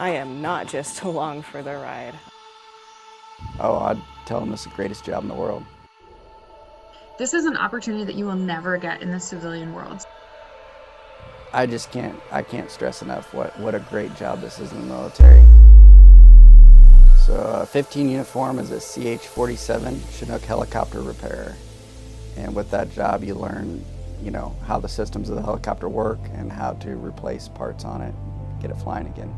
I am not just along for the ride. Oh, I'd tell them it's the greatest job in the world. This is an opportunity that you will never get in the civilian world. I can't stress enough what a great job this is in the military. So 15 uniform is a CH-47 Chinook Helicopter Repairer. And with that job you learn, how the systems of the helicopter work and how to replace parts on it, get it flying again.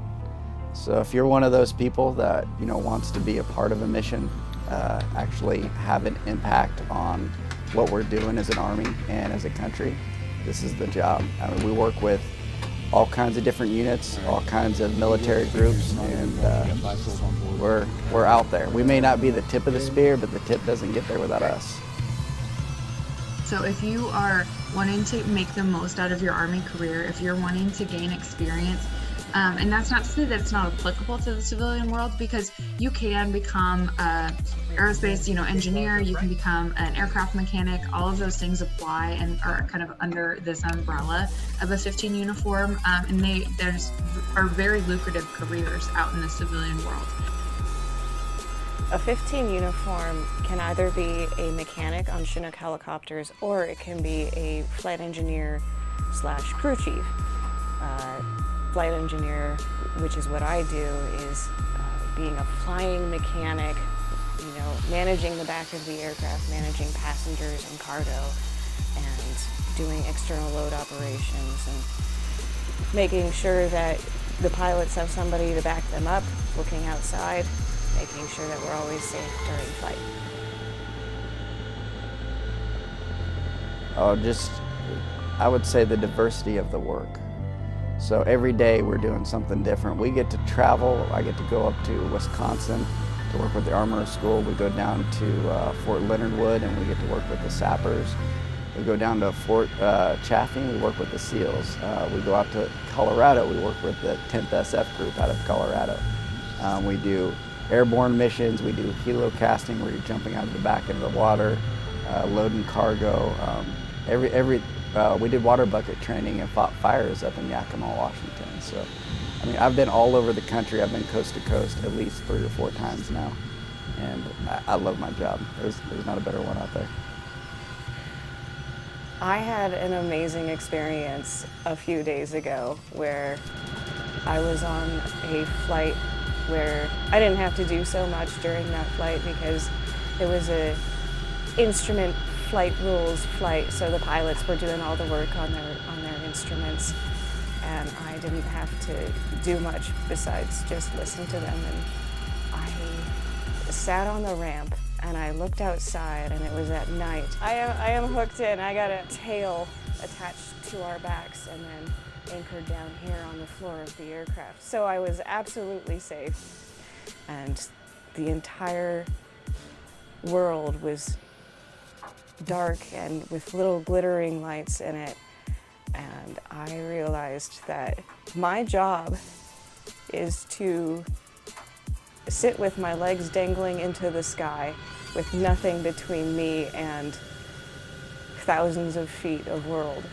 So if you're one of those people that wants to be a part of a mission, actually have an impact on what we're doing as an Army and as a country, this is the job. I mean, we work with all kinds of different units, all kinds of military groups, and we're out there. We may not be the tip of the spear, but the tip doesn't get there without us. So if you are wanting to make the most out of your Army career, if you're wanting to gain experience, and that's not to say that it's not applicable to the civilian world, because you can become an aerospace, engineer, you can become an aircraft mechanic. All of those things apply and are kind of under this umbrella of a 15 uniform, and are very lucrative careers out in the civilian world. A 15 uniform can either be a mechanic on Chinook helicopters, or it can be a flight engineer / crew chief. Flight engineer, which is what I do, is being a flying mechanic, managing the back of the aircraft, managing passengers and cargo, and doing external load operations, and making sure that the pilots have somebody to back them up, looking outside, making sure that we're always safe during flight. I would say the diversity of the work. So every day we're doing something different. We get to travel. I get to go up to Wisconsin to work with the Armorer School. We go down to Fort Leonard Wood and we get to work with the sappers. We go down to Fort Chaffee, we work with the SEALs. We go out to Colorado, we work with the 10th SF group out of Colorado. We do airborne missions, we do helo casting where you're jumping out of the back into the water, loading cargo. We did water bucket training and fought fires up in Yakima, Washington. So, I mean, I've been all over the country. I've been coast to coast at least 3 or 4 times now. And I love my job. There's not a better one out there. I had an amazing experience a few days ago where I was on a flight where I didn't have to do so much during that flight because it was a instrument flight rules flight, so the pilots were doing all the work on their instruments, and I didn't have to do much besides just listen to them. And I sat on the ramp and I looked outside, and it was at night. I am hooked in. I got a tail attached to our backs and then anchored down here on the floor of the aircraft. So I was absolutely safe, and the entire world was dark and with little glittering lights in it. And I realized that my job is to sit with my legs dangling into the sky with nothing between me and thousands of feet of world.